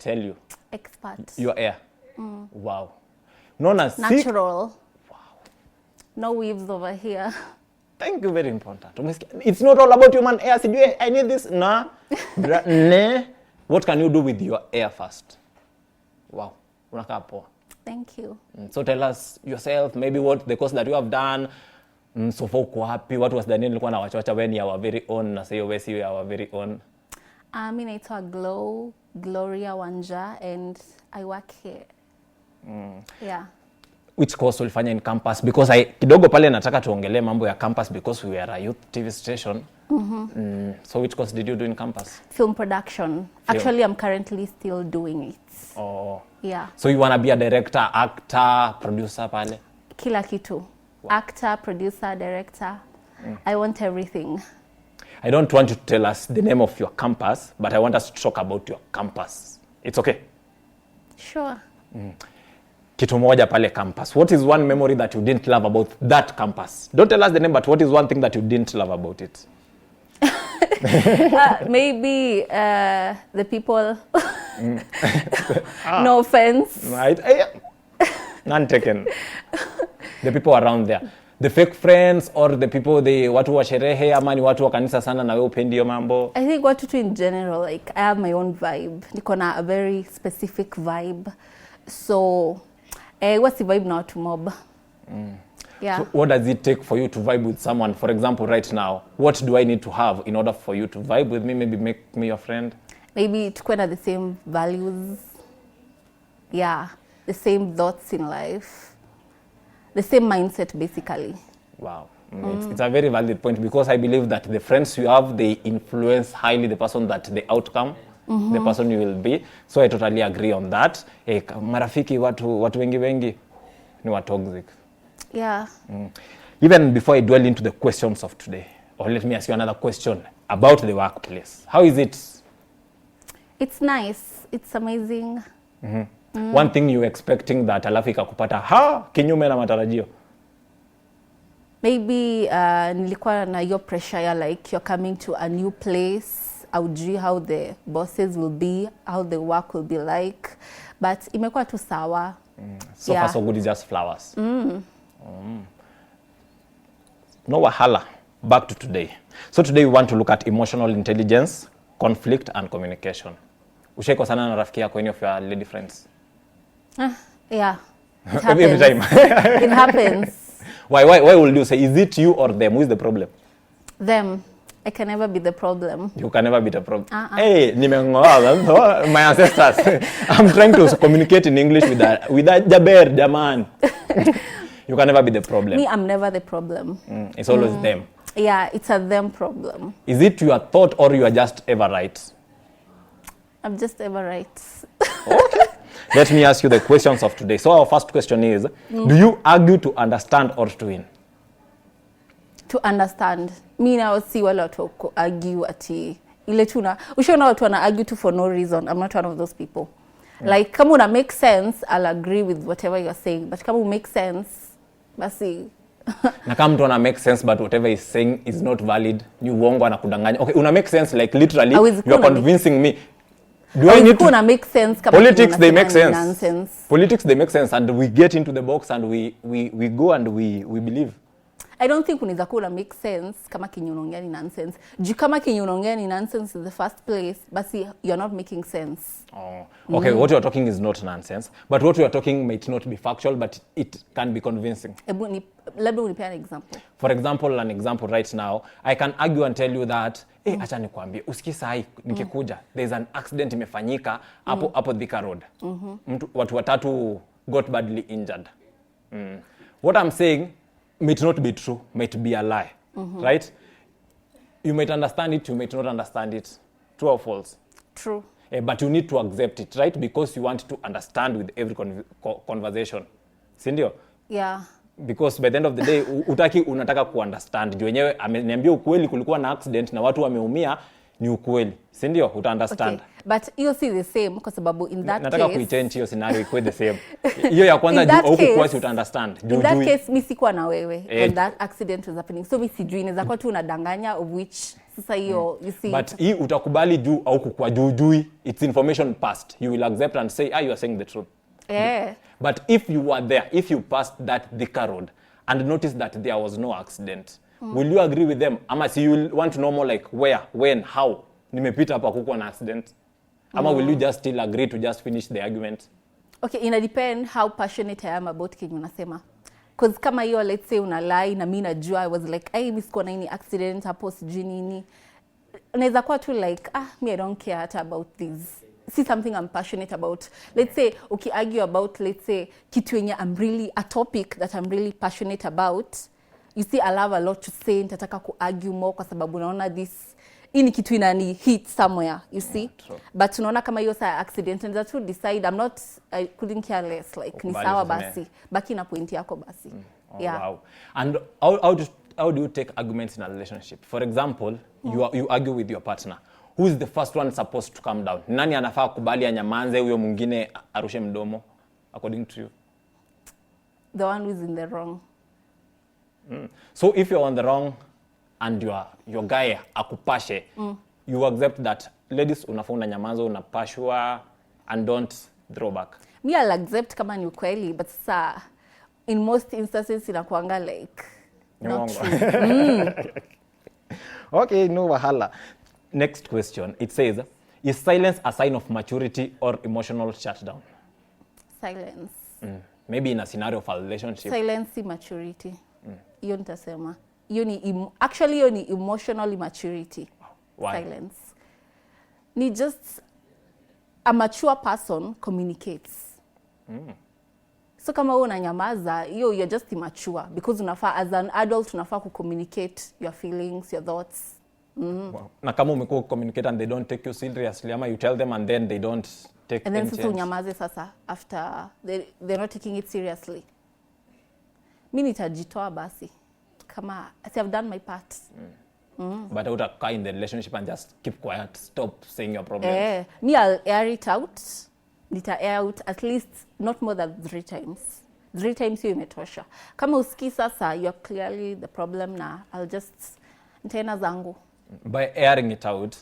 tell you? Expert. Your hair. Wow. Known as Natural. Wow. No weaves over here. Thank you, very important. It's not all about human hair. I need this. Nah. What can you do with your hair first? Wow. Unakaa poa. Thank you. So tell us yourself, maybe what the course that you have done. So far uko happy. What was the name nilikuwa na wachawacha when you our very own na sasa wewe si our very own? Mimi naitwa Gloria Wanja and I work here. Yeah. Which course ulifanya in campus? Because kidogo pale nataka tuongelee mambo ya campus because we are a youth TV station. So which course did you do in campus? Film production. Actually, I'm currently still doing it. Oh. Yeah. So you want to be a director, actor, producer pale? Kila kitu. Wow. Actor, producer, director. I want everything. I don't want you to tell us the name of your campus, but I want us to talk about your campus. It's okay? Sure. Kitu moja pale campus. What is one memory that you didn't love about that campus? Don't tell us the name, but what is one thing that you didn't love about it? Maybe the people. No offense. Right. None taken. The people around there. The fake friends or the people, watu wa sherehe ama ni watu wa kanisa sana na wewe upendi hiyo mambo? I think watu tu in general, like I have my own vibe. Niko na a very specific vibe. So, what's the vibe now to mob? Yeah. So what does it take for you to vibe with someone? For example, right now, what do I need to have in order for you to vibe with me? Maybe make me your friend? Maybe tukuwe na the same values. Yeah. The same thoughts in life. The same mindset, basically. Wow. It's a very valid point because I believe that the friends you have, they influence highly the person that the outcome, the person you will be. So I totally agree on that. Marafiki watu wengi ni wa toxic. Yeah. Even before I dwell into the questions of today, or let me ask you another question about the workplace. How is it? It's nice. It's amazing. One thing you expecting that alafu ikakupata kinyume na matarajio? Maybe nilikuwa na hiyo pressure ya like you're coming to a new place. Aujui how the bosses will be, how the work will be like. But imekuwa tu sawa. So far so good, is just flowers. No wahala. Back to today. So today we want to look at emotional intelligence, conflict and communication. Ushaiko sana na rafiki yako, any of your lady friends? Yeah. It happens. Every time. It happens. Why will you say, is it you or them? Who is the problem? Them. I can never be the problem. You can never be the problem. Hey, nimengoa my ancestors. I'm trying to communicate in English with a Jaber, Jaman. You can never be the problem. Me, I'm never the problem. It's always them. Yeah, it's a them problem. Is it your thought or you are just ever right? I'm just ever right. Okay. Let me ask you the questions of today. So our first question is, do you argue to understand or to win? To understand. Me now see wale watu argue ati ile tuna. Ushaona watu wana argue to for no reason. I'm not one of those people. Like kama una make sense, I'll agree with whatever you're saying. But kama make sense, basi na kama mtu ana make sense but whatever he's saying is not valid, ni uongo anakudanganya. Okay, una make sense like literally you're convincing me. Do I need to make sense? Politics they make sense. Nonsense. Politics they make sense and we get into the box and we go and we believe. I don't think unaweza kuwa make sense kama kinyo unaongea ni nonsense. Juu kama kinyo unaongea ni nonsense in the first place, basi you're not making sense. Oh. Okay, what you're talking is not nonsense, but what you're talking might not be factual, but it can be convincing. Labda unipe an example. For example, an example right now, I can argue and tell you that, acha nikwambie, usikisa hai nikikuja, there's an accident imefanyika hapo Thika Road. Watu watatu got badly injured. What I'm saying might not be true, might be a lie, right? You might understand it, you might not understand it. True or false? True. But you need to accept it, right? Because you want to understand with every conversation. Sindio? Yeah. Because by the end of the day, unataka ku-understand. Juu wenyewe ameniambia ukweli kulikuwa na accident na watu wameumia ni ukweli. Sindio? Uta-understand. Okay. But you see the same kwa sababu in that nataka kuichange hiyo scenario ikuwe the same. Hiyo ya kwanza juu huku kwa si uta-understand. In that case, mi sikuwa na wewe when that accident was happening. So mi sijui inaweza kuwa tu unadanganya of which Sasa hiyo you see But hii utakubali juu au kukua juu, it's information passed. You will accept and say, you are saying the truth. But if you were there, if you passed that Thika road and noticed that there was no accident, will you agree with them? Ama you will want to know more like where, when, how? Nimepita hapa kukuwa na accident. Ama will you just still agree to just finish the argument? Okay, ina depend how passionate I am about kenye unasema. Because kama hiyo let's say unalai na mimi najua I was like, mimi siko na any accident hapo sijui nini. Unaweza kuwa tu like, me I don't care hata about this. See something I'm passionate about. Let's say argue about let's say kitu yenye a topic that I'm really passionate about. You see I'll have a lot to say, nitataka argue more kwa sababu naona this ini kitu inani hit somewhere, you see. But unaona kama hiyo saa accident and that to decide I couldn't care less like ni sawa basi. Baki na point yako basi. Wow. And how do you take arguments in a relationship? For example, you argue with your partner. Who is the first one supposed to calm down? Nani anafaa kubali anyamanze huyo mwingine arushe mdomo according to you? The one who is in the wrong. So if you're on the wrong and your guy akupashe, you accept that ladies unafaa unanyamaza unapashwa and don't throw back. Me I'll accept kama ni ukweli, but in most instances inakuanga like not true. Okay, no wahala. Next question. It says, is silence a sign of maturity or emotional shutdown? Silence. Maybe in a scenario of a relationship. Silence si maturity. Hiyo nitasema. Hiyo ni emotional immaturity. Why? Silence. Ni just a mature person communicates. So kama wewe unanyamaza, you're just immature because unafaa as an adult unafaa communicate your feelings, your thoughts. Wow. Na kama umekuwa communicate and they don't take you seriously, ama you tell them and then they don't take and then change. sasa unyamaze sasa after they're not taking it seriously. Mimi nitajitoa basi kama I've done my part. But utakaa in the relationship and just keep quiet, stop saying your problems. Me I'll air it out. Nita air out at least not more than 3 times. 3 times hiyo imetosha. Kama usikii sasa you're clearly the problem na I'll just nitaenda zangu. By airing it out,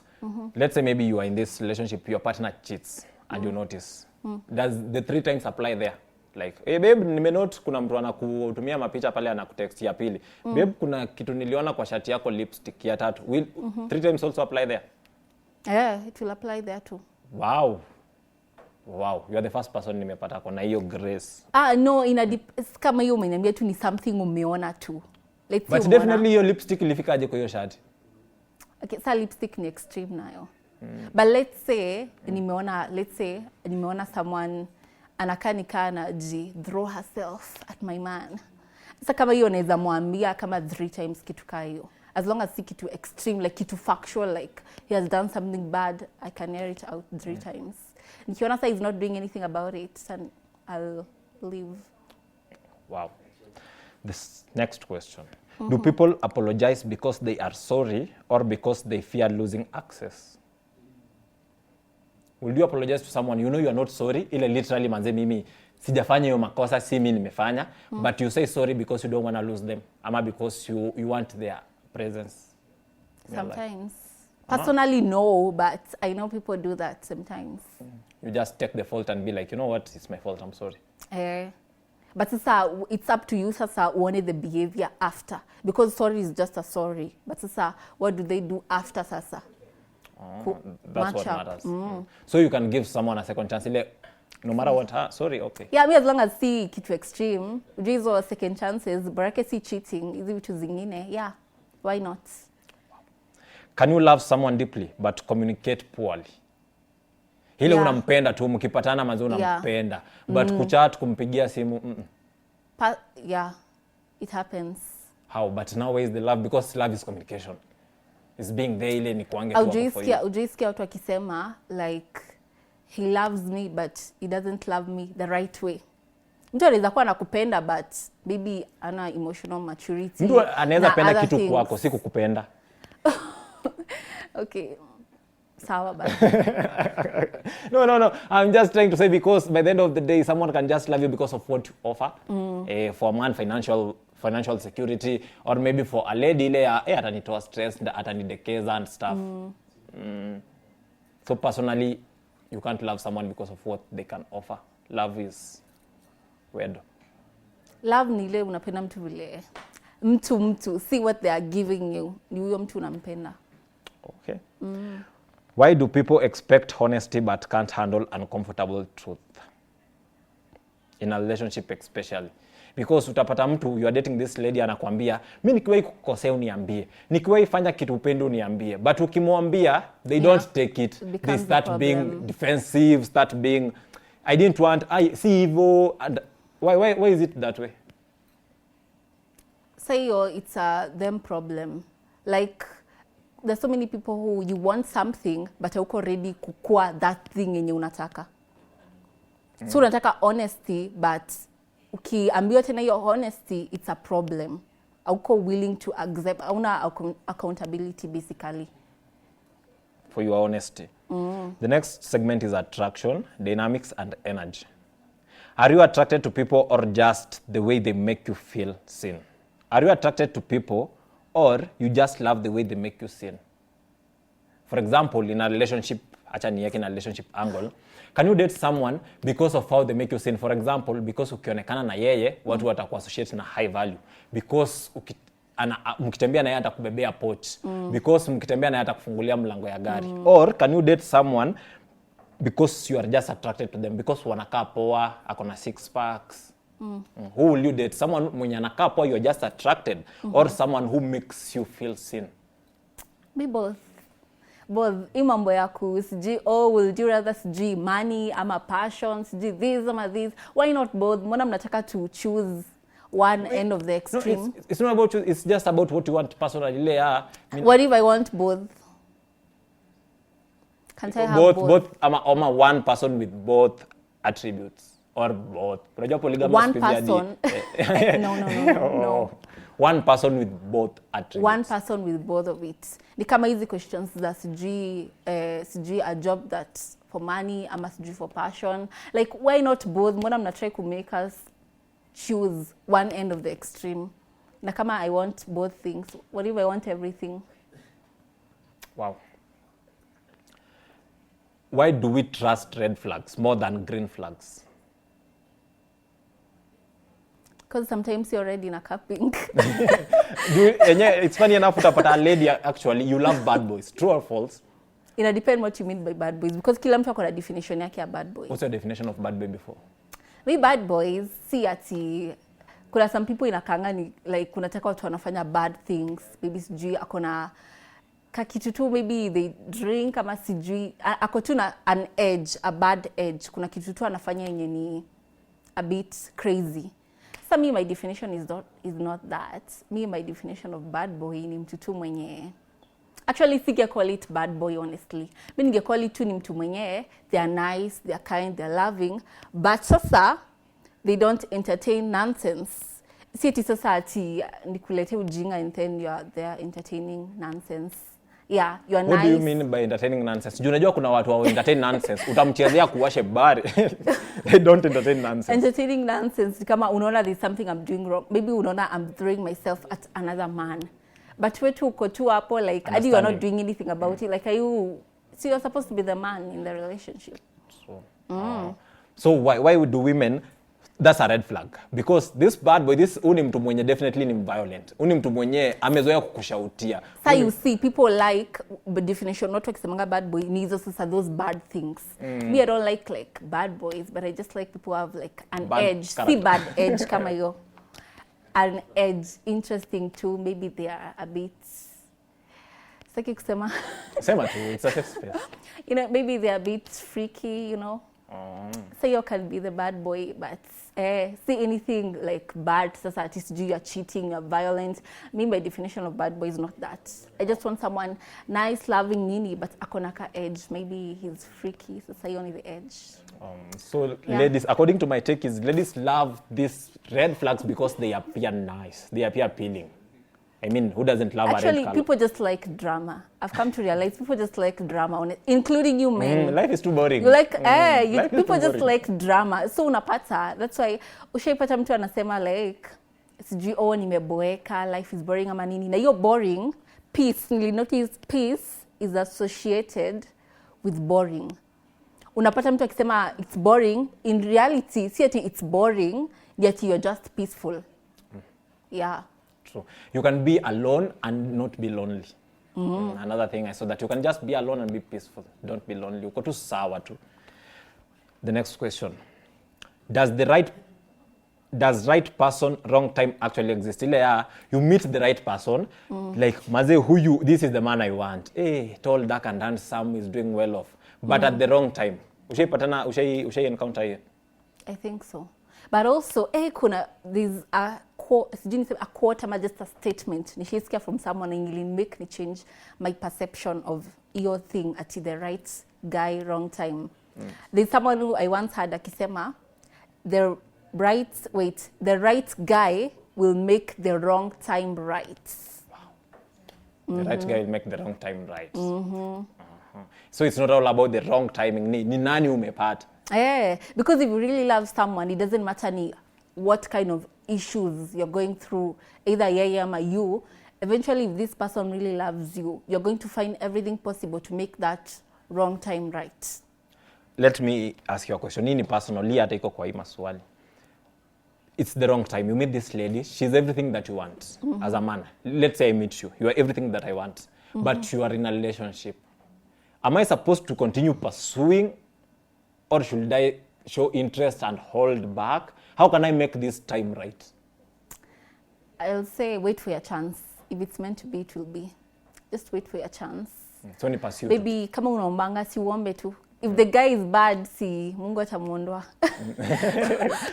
let's say maybe you are in this relationship, your partner cheats and you notice. Does the 3 times apply there? Like, hey babe, nimenote kuna mtu anakutumia mapicha pale anakutext ya pili. Babe, kuna kitu niliona kwa shati yako lipstick ya 3. Will 3 times also apply there? Yeah, it will apply there too. Wow. You are the first person nimepata kwa na hiyo grace. No, kama hiyo umeniambia tu ni something umeona tu. Let's But definitely hiyo lipstick ilifika aje kwa hiyo shati? Okay, sa lipstick ni extreme nayo. But let's say nimeona someone anakaa nikaa throw herself at my man. Sasa kama hiyo naweza mwambia kama 3 times kitu kaa hiyo. As long as si kitu extreme, like kitu factual, like he has done something bad, I can air it out 3 times. Nikiona sa he's not doing anything about it, then I'll leave. Wow. This next question. Do people apologize because they are sorry or because they fear losing access? Will you apologize to someone you know you are not sorry? Ile literally manze mimi sijafanya hiyo makosa, si mimi nimefanya, but you say sorry because you don't want to lose them ama because you want their presence. Sometimes. Personally no, but I know people do that sometimes. You just take the fault and be like, you know what, it's my fault, I'm sorry. But sasa it's up to you sasa uone the behavior after, because sorry is just a sorry, but sasa what do they do after sasa? That's what matters. So you can give someone a second chance ile no matter what, sorry, okay. Yeah, me as long as si kitu extreme, hizo second chances, baraka si cheating, hizi vitu zingine, yeah, why not? Can you love someone deeply but communicate poorly? Hile unampenda tu, mkipatana manzo unampenda, but kuchat kumpigia simu. Yeah, it happens. How? But now where is the love? Because love is communication. It's being there ile ni kuange tu for you. Ujaisikia watu wakisema like he loves me but he doesn't love me the right way. Mtu anaweza kuwa anakupenda but maybe ana emotional maturity. Mtu anaweza penda kitu kwako, si kukupenda. Okay. Sawa basi. No. I'm just trying to say because by the end of the day, someone can just love you because of what you offer. For a man, financial security, or maybe for a lady ile ya atanitoa stress, atanidekeza and stuff. So personally, you can't love someone because of what they can offer. Love is weird. Love ni ile unapenda mtu vile mtu see what they are giving you, ni huyo mtu unampenda. Okay. Why do people expect honesty but can't handle uncomfortable truth? In a relationship especially. Because utapata mtu, you are dating this lady, anakuambia, mimi nikiwahi kukosea uniambie. Nikiwahi fanya kitu upendo uniambie. But ukimwambia, they don't take it. They start being defensive, start being, I didn't want, see evil. And why is it that way? Say it's a them problem. Like, there's so many people who you want something, but hauko ready kukua that thing yenye unataka. So unataka honesty, but ukiambiwa tena hiyo honesty, it's a problem. Hauko willing to accept, hauna accountability basically. For your honesty. The next segment is attraction, dynamics, and energy. Are you attracted to people or just the way they make you feel seen? Are you attracted to people or you just love the way they make you seen? For example, in a relationship, acha niweke na relationship angle, can you date someone because of how they make you seen? For example, because ukionekana na yeye, watu wataku associate na high value. Because mkitembea na yeye atakubebea poch. Because mkitembea na yeye atakufungulia mlango ya gari. Or can you date someone because you are just attracted to them? Because wanakaa poa, akona six packs. Who will you date? Someone mwenye anakaa poa, you are just attracted, or someone who makes you feel seen? Me both. Hii mambo ya sijui, will you rather sijui money ama passion, sijui this ama this. Why not both? Mbona mnataka to choose one end of the extreme? No, it's not about you, it's just about what you want personally. What if I want both? Can't I have both? Ama one person with both attributes. Or both. One person. No. One person with both attributes. One person with both of it. Ni kama hizi questions za sijui a job that's for money ama sijui for passion. Like, why not both? Mbona mna try to make us choose one end of the extreme? Na kama I want both things, what if I want everything? Wow. Why do we trust red flags more than green flags? Because sometimes you're already in a cupping. It's funny enough, utapata a lady, actually, you love bad boys. True or false? It depends what you mean by bad boys. Because kila mtu akona definition yake ya bad boy. What's your definition of bad boy before? Me bad boys, si ati, kuna some people inakanga ni, like, kunataka watu wanafanya bad things. Maybe sijui, akona kakitu tu, maybe they drink, ama sijui, ako tu na an edge, a bad edge. Kuna kitu tu anafanya yenye ni a bit crazy. So me, my definition is not that. Me, my definition of bad boy ni mtu tu mwenye. Actually, sige call it bad boy, honestly. Me nige call it tu ni mtu mwenye. They are nice, they are kind, they are loving. But sasa, they don't entertain nonsense. Si ati sasa ati nikulete ujinga and then they are entertaining nonsense. Yeah, you are nice. What do you mean by entertaining nonsense? Unajua kuna watu wa entertain nonsense. Utamchezea kuwashe bar. They don't entertain nonsense. Entertaining nonsense kama unaona there's something I'm doing wrong. Maybe unaona I'm throwing myself at another man. But wetu uko tu hapo like adi you are not doing anything about it. Like so you're supposed to be the man in the relationship. So why do women, that's a red flag? Because this bad boy, this uni mtu mwenye definitely ni violent. Uni mtu mwenye amezoea kukushautia. So you see people like the definition not wakisemanga bad boy ni hizo sasa those bad things. Me I don't like bad boys, but I just like people who have like an bad edge. character. See bad edge kama hiyo. An edge, interesting too. Maybe they are a bit saki kusema. Sema tu, it's a safe space. You know, maybe they are a bit freaky, you know. So you can be the bad boy, but see anything like bad, sasa at least you are cheating, you're violent. Me, my definition of bad boy is not that. I just want someone nice, loving, nini, but akonaka edge. Maybe he's freaky, sasa you only the edge. So ladies, according to my take, is ladies love these red flags because they appear nice, they appear appealing. I mean, who doesn't love a red color? Actually, people just like drama. I've come to realize people just like drama, including you men. Life is too boring. You like, people just like drama. So unapata, that's why ushaipata mtu anasema like, sijui nimeboeka, life is boring ama nini. Na hiyo boring, notice peace is associated with boring. Unapata mtu akisema it's boring, in reality si ati it's boring, yet you're just peaceful. Yeah. True. You can be alone and not be lonely. Another thing I saw that you can just be alone and be peaceful. Don't be lonely. Uko tu sawa tu. The next question. Does right person, wrong time actually exist? Ile you meet the right person, like maze this is the man I want. Tall, dark and handsome, is doing well off. But at the wrong time. Ushai encounter hiyo? I think so. But also, there's a quote ama just a statement. Nishaisikia from someone and it make me change my perception of your thing at the right guy, wrong time. There's someone who I once had akisema, the right guy will make the wrong time right. Wow. The right guy will make the wrong time right. So it's not all about the wrong timing. Ni nani umepata? Yeah, because if you really love someone, it doesn't matter what kind of issues you're going through, either yeye or you. Eventually, if this person really loves you, you're going to find everything possible to make that wrong time right. Let me ask you a question. Nini personally hata iko kwa hii maswali. It's the wrong time. You meet this lady, she's everything that you want as a man. Let's say I meet you. You are everything that I want, but you are in a relationship. Am I supposed to continue pursuing, or should I show interest and hold back? How can I make this time right? I'll say wait for your chance. If it's meant to be, it will be. Just wait for your chance. So ni pursue. Maybe kama unaombanga si uombe tu. If the guy is bad, si Mungu atamuondoa.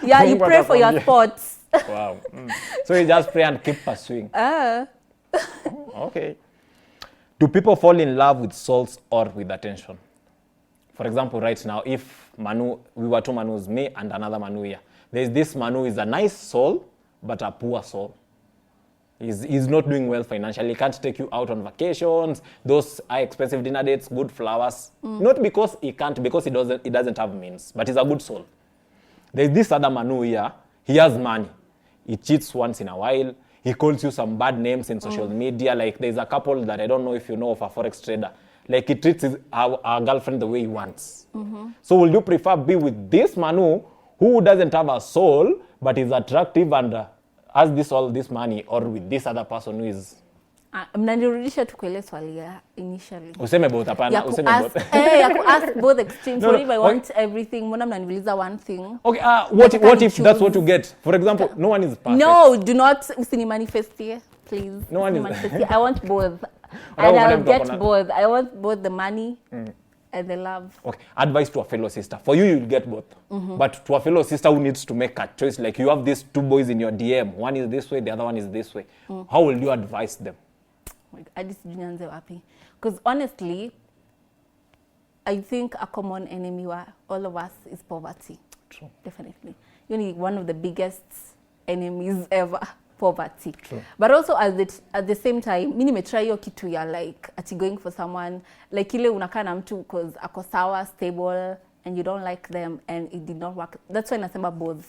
Yeah, you pray for your spots. Wow. So you just pray and keep pursuing. Okay. Do people fall in love with souls or with attention? For example, right now, if we were two Manus, me and another Manu here. There's this Manu is a nice soul, but a poor soul. He's not doing well financially. He can't take you out on vacations. Those are expensive dinner dates, good flowers. Not because he can't, because he doesn't have means, but he's a good soul. There's this other Manu here. He has money. He cheats once in a while. He calls you some bad names in social media. Like there's a couple that I don't know if you know of, a forex trader. Like he treats our girlfriend the way he wants. So will you prefer be with this Manu who doesn't have a soul but is attractive and has this money, or with this other person who is... Mnanirudisha tu kwa ile swali ya initially. Useme both hapana, useme both. Ya ku ask both extremes. So if I want everything, mbona mnaniuliza one thing? Okay, what if that's what you get? For example, no one is perfect. No, do not usini manifest here, please. No one is manifest here. I want both. And I'll get both. I want both the money and the love. Okay, advice to a fellow sister. For you, you'll get both. But to a fellow sister who needs to make a choice, like you have these two boys in your DM. One is this way, the other one is this way. How will you advise them? Because honestly, I think a common enemy wa all of us is poverty. True. Definitely. You know, one of the biggest enemies ever, poverty. True. But also at the same time, mimi nimetry hiyo kitu ya like ati going for someone like ile unakaa na mtu because ako sawa, stable, and you don't like them, and it did not work. That's why nasema both.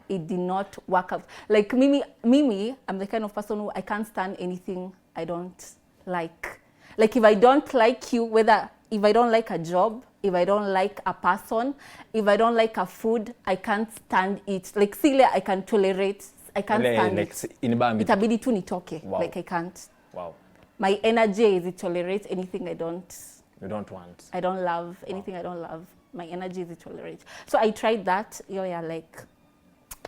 It did not work out. Like Mimi, I'm the kind of person who I can't stand anything I don't like. Like if I don't like you, if I don't like a job, if I don't like a person, if I don't like a food, I can't stand it. Like sile I can tolerate, I can't stand it. Itabidi tu nitoke. Wow. Like I can't. Wow. My energy is to tolerate anything you don't want. I don't love anything I don't love. My energy is to tolerate. So I tried that. Like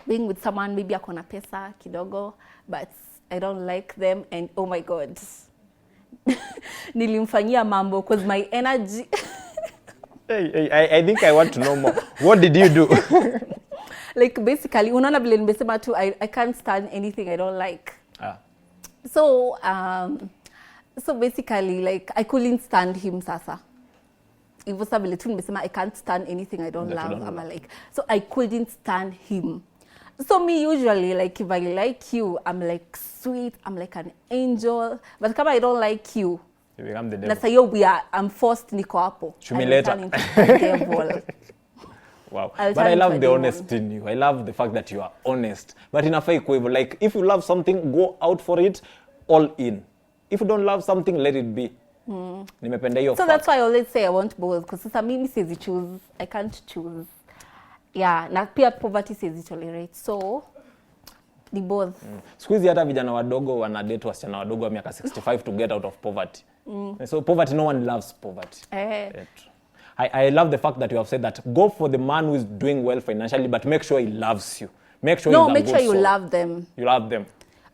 being with someone, maybe akona pesa kidogo, but I don't like them, and oh my God, nilimfanyia mambo because my energy. I think I want to know more. What did you do? Like basically, unaona vile nimesema tu, I can't stand anything I don't like. So basically, like I couldn't stand him sasa. Hivyo sasa vile tu nimesema I can't stand anything I don't love. Like, so I couldn't stand him. So me usually, like if I like you, I'm like sweet, I'm like an angel. But kama I don't like you, you become the devil. Nasa yo I'm forced niko hapo. Humiliator. I turn into the devil. Wow. I'll But turn I into love a the demon. honesty in you. I love the fact that you are honest. But inafaa ikuwe hivyo. Like, if you love something, go out for it, all in. If you don't love something, let it be. Nimependa hiyo So fact. that's why I always say I want both, because sasa mimi siwezi choose. I can't choose. Yeah, na pia poverty siwezi tolerate. So ni both. Siku hizi hata vijana wadogo wanadate wasichana wadogo wa miaka 65 to get out of poverty. So poverty, no one loves poverty. I love the fact that you have said that go for the man who is doing well financially, but make sure he loves you. Make sure he's a make good sure you soul. love them. You love them.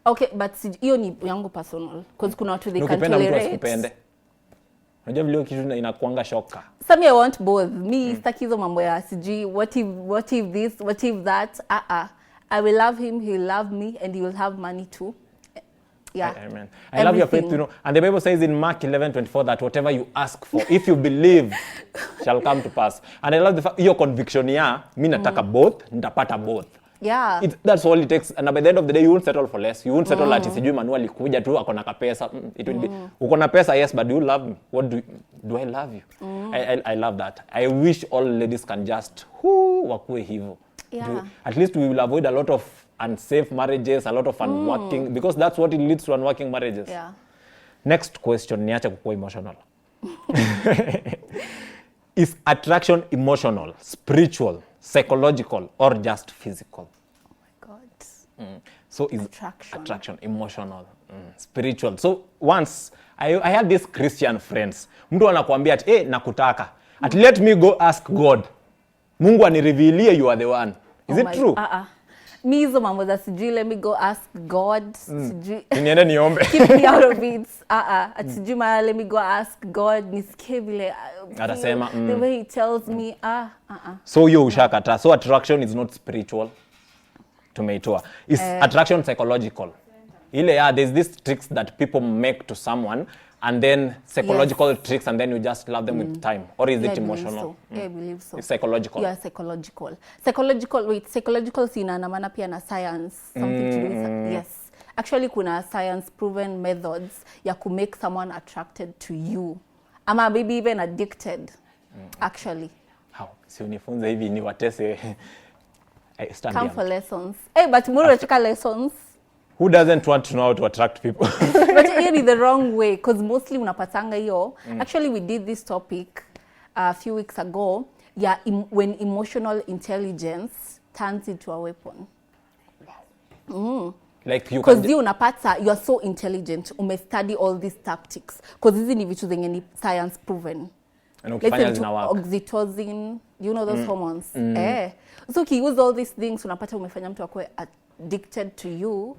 Okay, but hiyo ni yangu personal, because kuna watu they can Ukipenda mtu tolerate. asikupende. Unajua vile kitu inakuanga shoka. Some I want both. Me sitaki hizo mambo ya sijui what if this, what if that. I will love him, he'll love me, and he will have money too. Yeah. Amen. I love your faith, you know. And the Bible says in Mark 11:24 that whatever you ask for, if you believe, shall come to pass. And I love the fact, your conviction ya, mi nataka both, nitapata both. Yeah. That's all it takes. And by the end of the day, you won't settle for less. You won't settle ati sijui Manu alikuja tu akona kapesa. It will be, uko na pesa, yes, but do you love me? What do I love you? I love that. I wish all ladies can just wakue hivyo. Yeah. At least we will avoid a lot of unsafe marriages, a lot of unworking, because that's what it leads to unworking marriages. Yeah. Next question, niache kukua emotional. Is attraction emotional, spiritual, psychological, or just physical? Oh my God. So is Attraction. emotional, spiritual. So once I had these Christian friends. Mtu anakuambia ati nakutaka. Let me go ask God. Mungu anirevealie you are the one. Is it true? Mi hizo mambo za sijui let me go ask God. Sijui. Niende niombe. Keep me out of it. Ati sijui ma let me go ask God. Nisikie vile. Atasema. The way he tells me. So hiyo ushakata. So attraction is not spiritual. Tumeitoa. Is attraction psychological? Ile there's these tricks that people make to someone and then psychological tricks and then you just love them with time. Or is it emotional? I believe so. It's psychological. Yeah, psychological. Psychological sinaandamana pia na science. Something to do with, yes. Actually kuna science proven methods ya ku make someone attracted to you. Ama maybe even addicted. Actually. How? Si unifunze hivi ni watese. Come for lessons. But more chika lessons. Who doesn't want to know how to attract people? But here is the wrong way, because mostly unapatanga hiyo. Actually, we did this topic a few weeks ago. Yeah, when emotional intelligence turns into a weapon. Like you Because you unapata, you are so intelligent. Study all these tactics. Because hizi ni vitu zenye ni science proven. Let's say oxytocin, you know those hormones. So ukiuse all these things, unapata umefanya mtu akue addicted to you.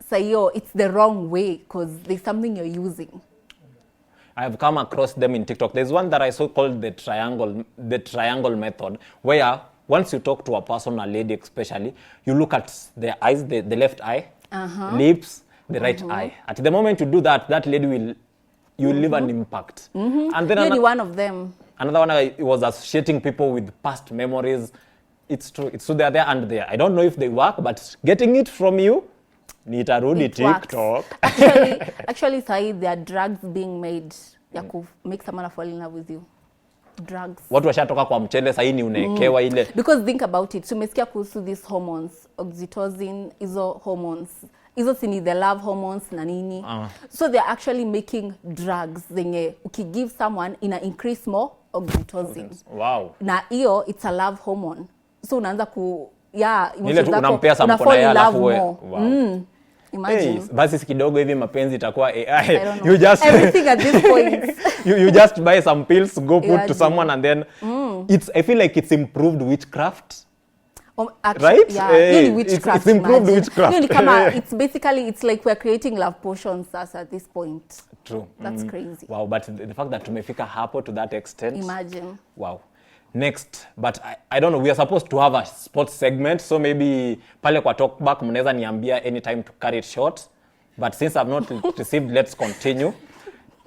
So it's the wrong way because there's something you're using. I have come across them in TikTok. There's one that I saw called the triangle method, where once you talk to a person, a lady especially, you look at their eyes, the left eye, lips, the right eye. At the moment you do that, that lady will leave an impact. And then You're one of them. Another one was associating people with past memories. It's true. It's true. They're there and there. I don't know if they work, but getting it from you, nitarudi TikTok. Actually, sahi, there are drugs being made ya ku make someone fall in love with you. Drugs. Watu washatoka kwa mchele sahi ni unaekewa ile. Because think about it. Tumesikia kuhusu these hormones, oxytocin, hizo hormones. Hizo sini the love hormones na nini. So they're actually making drugs zenye ukigive someone ina increase more oxytocin. Wow. Na hiyo it's a love hormone. So unaanza ile tu unampea some kona ya alafu wow. Imagine. Hey, basi kidogo hivi mapenzi itakuwa AI. You just everything at this point. you just buy some pills, go put to someone and then I feel like it's improved witchcraft. Right? Yeah, hey, witchcraft. It's improved witchcraft. It's like we're creating love potions at this point. True. That's crazy. Wow, but the fact that tumefika hapo to that extent. Imagine. Wow. Next, but I don't know, we are supposed to have a sports segment, so maybe pale kwa talkback mnaweza niambia anytime to carry it short, but since I've not received, let's continue.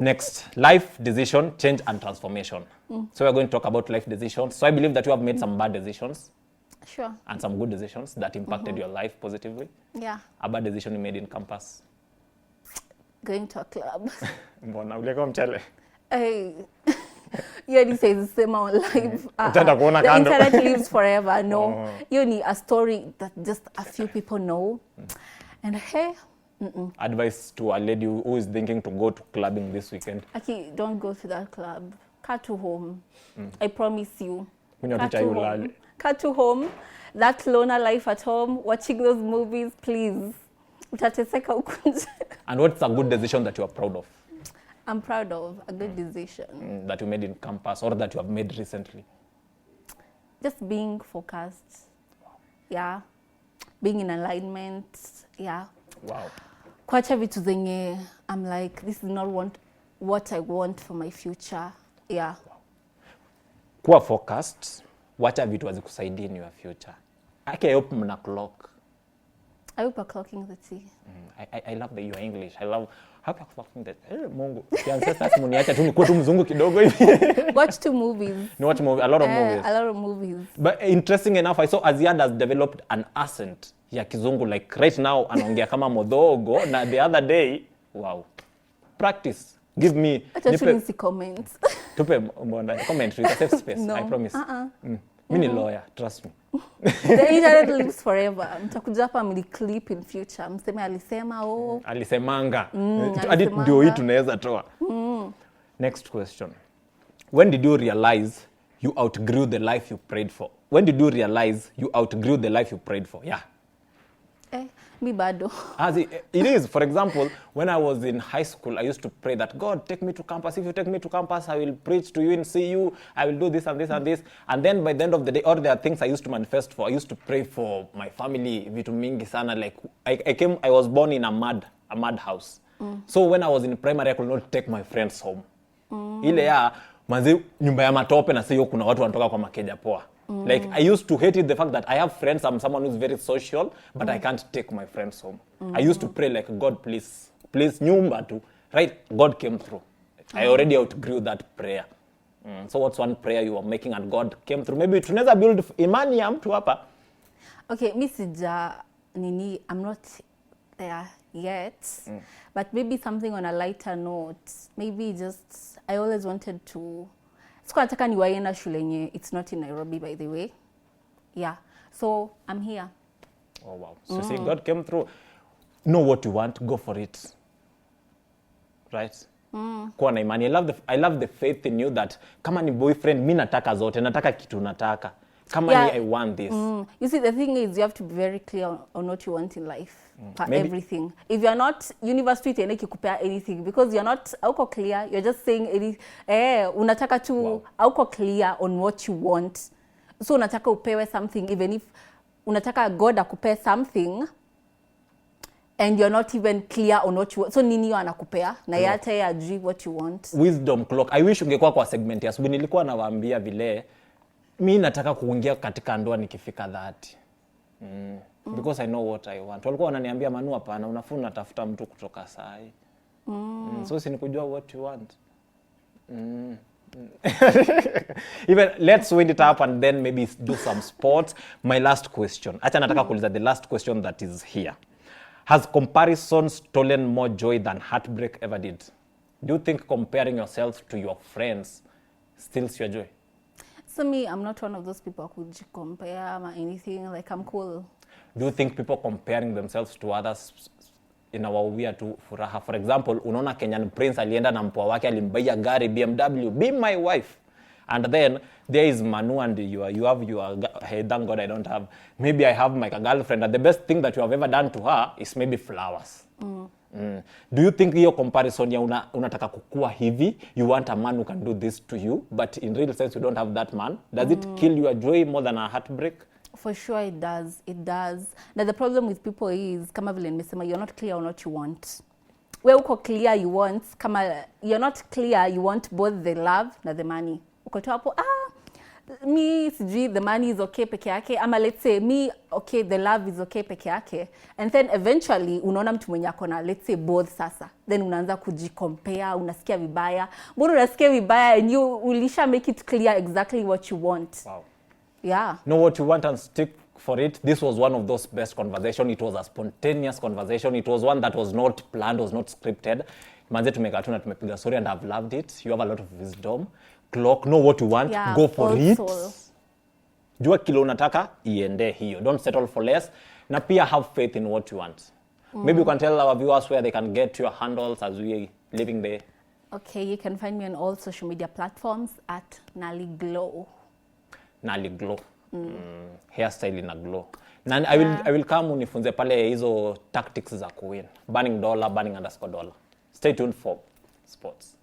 Next, life decision, change and transformation. So we're going to talk about life decisions. So I believe that you have made some bad decisions. Sure. And some good decisions that impacted your life positively. Yeah. A bad decision you made in campus. Going to a club. Mbona ulikuwa mchele? Hey. hiyo ni size sema on live. Utaenda kuona The kando. internet lives forever. No, hiyo ni a story that just a few people know. And hey, Advice to a lady who is thinking to go to clubbing this weekend. Aki, don't go to that club. Cut to home. I promise you. Kunywa tu Cut chai to ulale. home. Cut to home. That loner life at home, watching those movies, please. Utateseka huko nje. And what's a good decision that you are proud of? I'm proud of a good decision. That you made in campus or that you have made recently? Just being focused. Yeah. Being in alignment. Yeah. Wow. Kuacha vitu zenye I'm like, this is not what I want for my future. Yeah. Kuwa focused, wacha vitu hazikusaidii in your future. I hope mna clock. I hope you're clocking the tea. I love your English. I love how you're clocking the Mungu. Ancestors muniacha tu nikuwe tu mzungu kidogo hivi. Watch 2 movies. No, watch movie, a lot of movies. A lot of movies. But interesting enough, I saw Aziad has developed an accent ya kizungu, like right now anaongea kama modhogo, na the other day, wow. Practice. Give me. Nipe comments. Tupe mbona comment, it's a safe space, No. I promise. Mimi ni lawyer, trust me. The internet lives forever. Mtakuja hapa mliclip in future. Mseme alisema Alisemanga. Hadi alisemanga. ndio hii tunaweza toa. Next question. When did you realize you outgrew the life you prayed for? When did you realize you outgrew the life you prayed for? Yeah. Mi bado. As it is, for example, when I was in high school, I used to pray that, God, take me to campus. If you take me to campus, I will preach to you and see you. I will do this and this and this. And then by the end of the day, all the things I used to manifest for, I used to pray for my family, vitu mingi sana. Like, I was born in a mad house. So when I was in primary, I could not take my friends home. Ile ya, manzi nyumba ya matope na sio kuna watu wanatoka kwa makeja poa. Like, I used to hate it, the fact that I have friends, I'm someone who's very social, but I can't take my friends home. I used to pray like, God, please, nyumba tu. Right? God came through. I already outgrew that prayer. So what's one prayer you are making and God came through? Maybe tunaweza build imani ya mtu hapa. Okay, mi I'm not there yet, but maybe something on a lighter note. Maybe just, I always wanted to, sikuwa nataka niwaenda shule yenye, it's not in Nairobi by the way. Yeah, so I'm here. Oh wow. So see, God came through. Know what you want, go for it. Right? Kuwa na imani. I love the faith in you that kama ni boyfriend, mi nataka zote, nataka kitu nataka. Kama ni I want this. You see, the thing is, you have to be very clear on what you want in life. For Maybe. everything. If you're not, university itaenda kikupea anything because you're not hauko clear, you're just saying unataka tu hauko clear on what you want. So unataka upewe something even if unataka God akupea something and you're not even clear on what you want. So nini yo anakupea na yata ya ajui what you want. Wisdom clock. I wish ungekuwa kwa segment ya asubuhi. Nilikuwa nawaambia vile mi nataka kuingia katika ndoa nikifika 30. Because I know what I want. Walikuwa wananiambia Manu, hapana, unafaa unatafuta mtu kutoka sai. So si nikujua what you want. Even let's wind it up and then maybe do some sports. My last question. Acha nataka kuuliza the last question that is here. Has comparison stolen more joy than heartbreak ever did? Do you think comparing yourself to your friends steals your joy? So me, I'm not one of those people who compare or anything. Like, I'm cool. Do you think people comparing themselves to others inawawia tu furaha? For example, unaona Kenyan Prince alienda na mpwa wake alimbaia gari BMW, be my wife. And then there is Manu and you have your, hey, thank God I don't have. Maybe I have my girlfriend and the best thing that you have ever done to her is maybe flowers. Do you think hiyo comparison ya unataka kukua hivi, you want a man who can do this to you, but in real sense you don't have that man? Does it kill your joy more than a heartbreak? For sure it does. It does. Now the problem with people is, kama vile nimesema, you're not clear on what you want. Wewe uko clear you want, kama you're not clear you want both the love na the money. Uko tu hapo, me sijui the money is okay peke yake, ama let's say me okay the love is okay peke yake, and then eventually unaona mtu mwenye ako na let's say both sasa, then unaanza kujicompare, unasikia vibaya. Mbona unasikia vibaya and you ulisha make it clear exactly what you want. Wow. Yeah. Know what you want and stick for it. This was one of those best conversations. It was a spontaneous conversation. It was one that was not planned, was not scripted. Manze tumekaa tu na tumepiga story and I've loved it. You have a lot of wisdom. clock, know what you want, Yeah, go for it. also. Jua kile unataka iende hiyo, don't settle for less, na pia have faith in what you want. Maybe you can tell our viewers where they can get your handles as we living there. Okay, you can find me on all social media platforms at Nali Glow. Nali Glow. Hairstyle ina glow. Na I will come unifunze pale hizo tactics za kuwin. Burning $, burning_$. Stay tuned for sports.